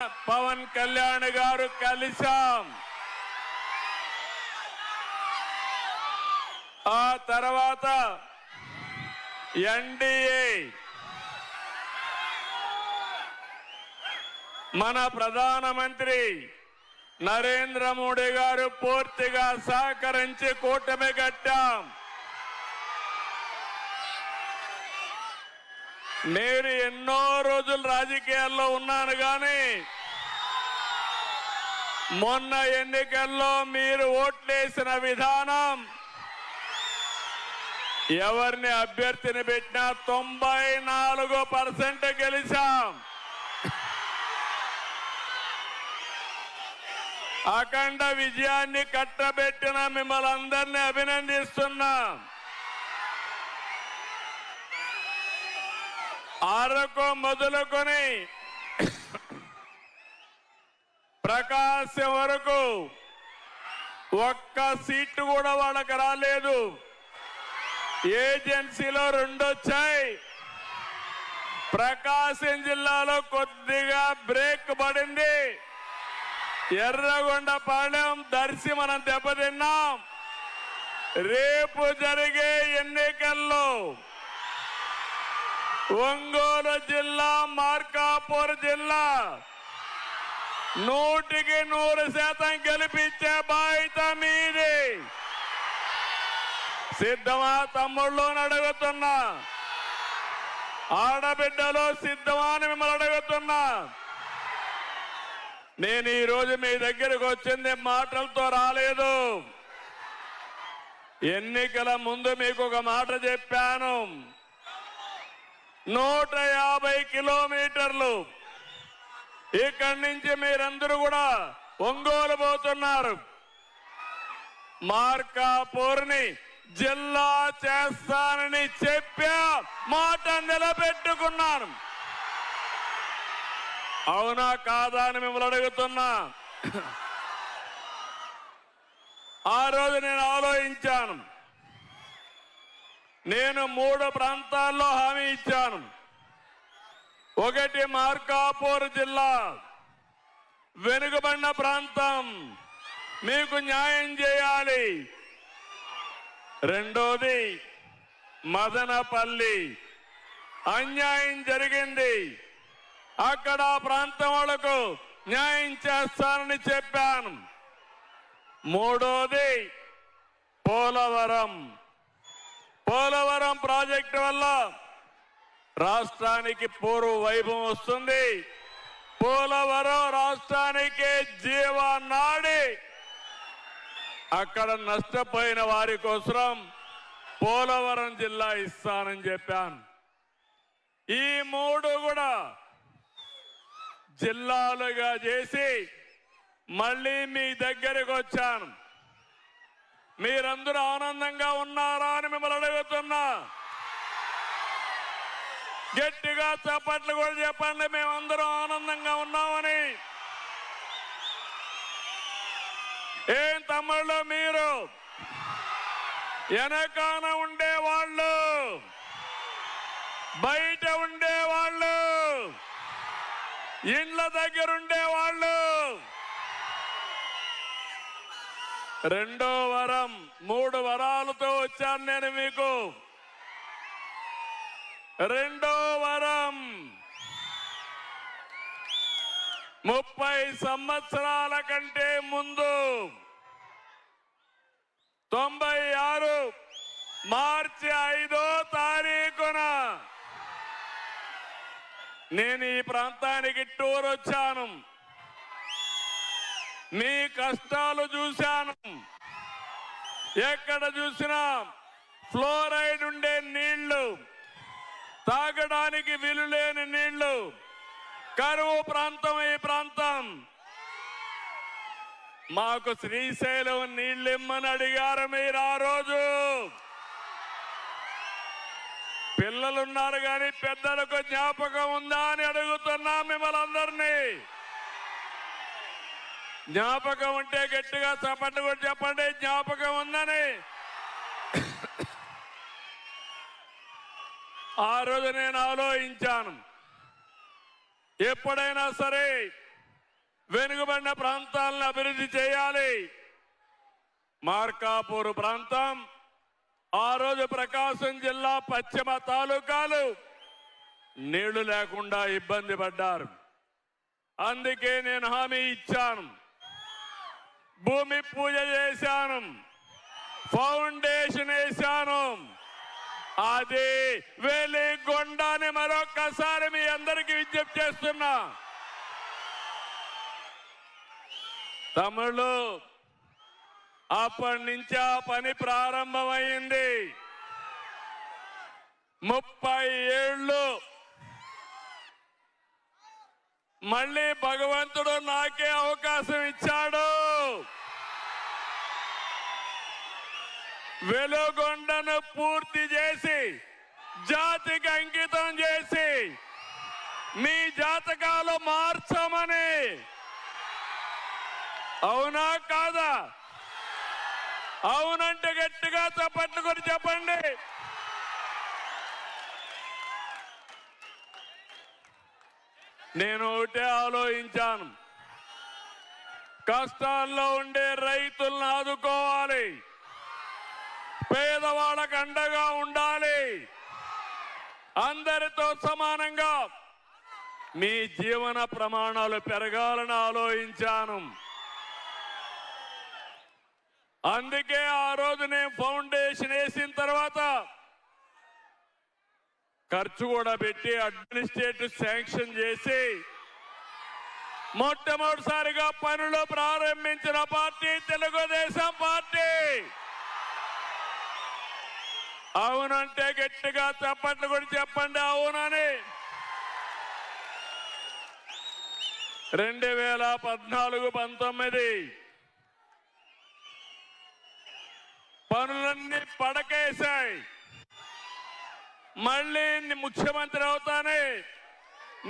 పవన్ కళ్యాణ్ గారు కలిశాం. ఆ తర్వాత ఎన్డీఏ మన ప్రధానమంత్రి నరేంద్ర మోడీ గారు పూర్తిగా సహకరించి కూటమి కట్టాం. నేను ఎన్నో రోజులు రాజకీయాల్లో ఉన్నాను కానీ మొన్న ఎన్నికల్లో మీరు ఓట్లేసిన విధానం, ఎవరిని అభ్యర్థిని పెట్టినా 94% గెలిచాం. అఖండ విజయాన్ని కట్టబెట్టిన మిమ్మల్ని అందరినీ అభినందిస్తున్నాం. అరకు మొదలుకొని ప్రకాశం వరకు ఒక్క సీటు కూడా వాళ్ళకి రాలేదు. ఏజెన్సీలో 2 వచ్చాయి. ప్రకాశం జిల్లాలో కొద్దిగా బ్రేక్ పడింది. ఎర్రగొండపాలెం, దర్శి మనం దెబ్బతిన్నాం. రేపు జరిగే ఎన్నికల్లో ఒంగోలు జిల్లా, మార్కాపూర్ జిల్లా 100% గెలిపించే బాధ్యత మీది. సిద్ధమా తమ్ముళ్ళు అని అడుగుతున్నా, ఆడబిడ్డలో సిద్ధమా అని మిమ్మల్ని అడుగుతున్నా. నేను ఈరోజు మీ దగ్గరకు వచ్చింది మాటలతో రాలేదు. ఎన్నికల ముందు మీకు ఒక మాట చెప్పాను. 150 కిలోమీటర్లు ఇక్కడి నుంచి మీరందరూ కూడా ఒంగోలు పోతున్నారు. మార్కాపూర్ని జిల్లా చేస్తానని చెప్పా, మాట నిలబెట్టుకున్నాను. అవునా కాదా అని మిమ్మల్ని అడుగుతున్నా. ఆ రోజు నేను ఆలోచించాను. నేను 3 ప్రాంతాల్లో హామీ ఇచ్చాను. ఒకటి మార్కాపూర్ జిల్లా, వెనుకబడిన ప్రాంతం, మీకు న్యాయం చేయాలి. రెండోది మదనపల్లి, అన్యాయం జరిగింది, అక్కడ ప్రాంతం వాళ్లకు న్యాయం చేస్తానని చెప్పాను. మూడోది పోలవరం. పోలవరం ప్రాజెక్టు వల్ల రాష్ట్రానికి పూర్వ వైభవం వస్తుంది. పోలవరం రాష్ట్రానికి జీవనాడి. అక్కడ నష్టపోయిన వారి కోసం పోలవరం జిల్లా ఇస్తానని చెప్పాను. ఈ 3 కూడా జిల్లాలుగా చేసి మళ్ళీ మీ దగ్గరికి వచ్చాను. మీరందరూ ఆనందంగా ఉన్నారా అని మిమ్మల్ని అడుగుతున్నా. గట్టిగా చప్పట్లు కూడా చెప్పండి, మేమందరం ఆనందంగా ఉన్నామని. ఏం తమ్ముళ్ళు, మీరు వెనకాన ఉండేవాళ్ళు, బయట ఉండేవాళ్ళు, ఇండ్ల దగ్గర ఉండేవాళ్ళు, 2వ వరం, 3 వరాలతో వచ్చాను నేను మీకు. 2వ వరం, 30 సంవత్సరాల కంటే ముందు 96 మార్చి 5వ తారీఖున నేను ఈ ప్రాంతానికి టూర్ వచ్చాను. మీ కష్టాలు చూశాను. ఎక్కడ చూసినా ఫ్లోరైడ్ ఉండే నీళ్లు, తాగడానికి వీలులేని నీళ్లు, కరువు ప్రాంతం ఈ ప్రాంతం. మాకు శ్రీశైలం నీళ్లు ఇమ్మని అడిగారు మీరు ఆ రోజు. పిల్లలున్నారు కానీ పెద్దలకు జ్ఞాపకం ఉందా అని అడుగుతున్నా మిమ్మల్ని అందరినీ. జ్ఞాపకం ఉంటే గట్టిగా చప్పట్లు కూడా చెప్పండి, జ్ఞాపకం ఉందని. ఆ రోజు నేను ఆలోచించాను, ఎప్పుడైనా సరే వెనుకబడిన ప్రాంతాలను అభివృద్ధి చేయాలి. మార్కాపూర్ ప్రాంతం ఆ రోజు ప్రకాశం జిల్లా పశ్చిమ తాలూకాలు నీళ్లు లేకుండా ఇబ్బంది పడ్డారు. అందుకే నేను హామీ ఇచ్చాను, భూమి పూజ చేశాను, ఫౌండేషన్ వేశాను. అది వెలిగొండని మరొక్కసారి మీ అందరికీ విజ్ఞప్తి చేస్తున్నా. తమ్ముళ్ళు, అప్పటి నుంచి ఆ పని ప్రారంభమైంది. 30 ఏళ్ళు మళ్ళీ భగవంతుడు నాకే అవకాశం ఇచ్చాడు. వెలుగొండను పూర్తి చేసి జాతికి అంకితం చేసి మీ జాతకాలు మార్చమని. అవునా కాదా? అవునంటే గట్టిగా చప్పట్లు కొట్టి చెప్పండి. నేను ఒకటే ఆలోచించాను, కష్టాల్లో ఉండే రైతులను ఆదుకోవాలి, పేదవాళ్ళకు అండగా ఉండాలి, అందరితో సమానంగా మీ జీవన ప్రమాణాలు పెరగాలని ఆలోచించాను. అందుకే ఆ రోజు నేను ఫౌండేషన్ వేసిన తర్వాత ఖర్చు కూడా పెట్టి అడ్మినిస్ట్రేటివ్ శాంక్షన్ చేసి మొట్టమొదటిసారిగా పనులు ప్రారంభించిన పార్టీ తెలుగుదేశం పార్టీ. అవునంటే గట్టిగా చప్పట్లు కూడా చెప్పండి అవునని. 2014-19 పనులన్నీ పడకేశాయి. మళ్ళీ ముఖ్యమంత్రి అవుతానే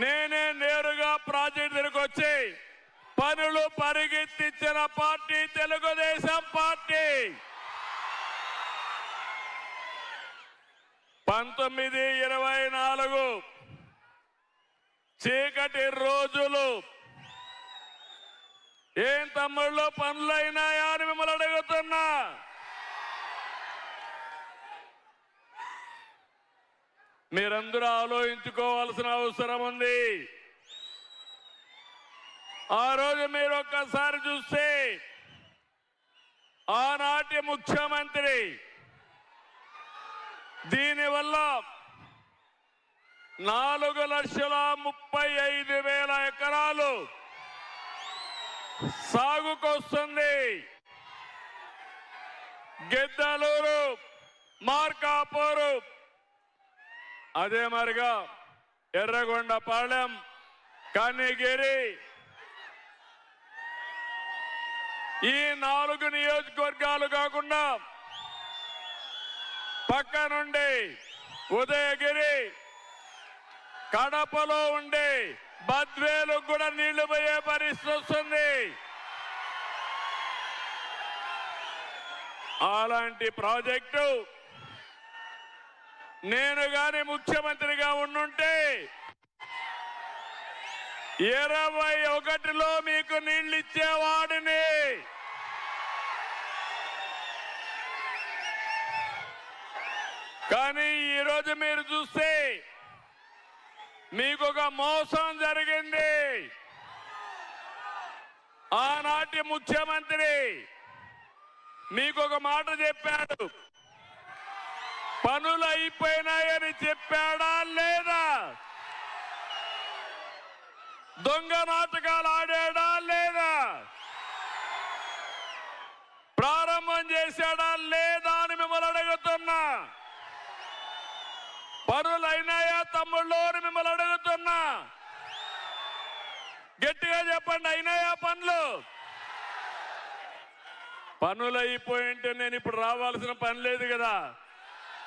నేనే నేరుగా ప్రాజెక్టు దగ్గరకు వచ్చి పనులు పరిగెత్తించిన పార్టీ తెలుగుదేశం పార్టీ. 19-24 చీకటి రోజులు. ఏం తమ్ముళ్ళు పనులైనాయా అని మిమ్మల్ని అడుగుతున్నా. మీరందరూ ఆలోచించుకోవాల్సిన అవసరం ఉంది. ఆ రోజు మీరు ఒక్కసారి చూస్తే ఆనాటి ముఖ్యమంత్రి దీనివల్ల 4,35,000 ఎకరాలు సాగుకొస్తుంది. గిద్దలూరు, మార్కాపూరు, అదే మరిగా ఎర్రగొండపాలెం, కనిగిరి, ఈ 4 నియోజకవర్గాలు కాకుండా పక్క నుండి ఉదయగిరి, కడపలో ఉండే బద్వేలు కూడా నీళ్లు పోయే పరిస్థితి వస్తుంది. అలాంటి ప్రాజెక్టు నేను గాని ముఖ్యమంత్రిగా ఉండుంటే 21లో మీకు నీళ్లు ఇచ్చేవాడిని. కానీ ఈరోజు మీరు చూస్తే మీకు ఒక మోసం జరిగింది. ఆనాటి ముఖ్యమంత్రి మీకు ఒక మాట చెప్పాడు, పనులు అయిపోయినాయని చెప్పాడా లేదా? దొంగ నాటకాలు ఆడాడా లేదా? ప్రారంభం చేశాడా లేదా అని మిమ్మల్ని అడుగుతున్నా. పనులు అయినాయా తమ్ముళ్ళు అని మిమ్మల్ని అడుగుతున్నా. గట్టిగా చెప్పండి, అయినాయా పనులు? పనులు అయిపోయింటే నేను ఇప్పుడు రావాల్సిన పని లేదు కదా.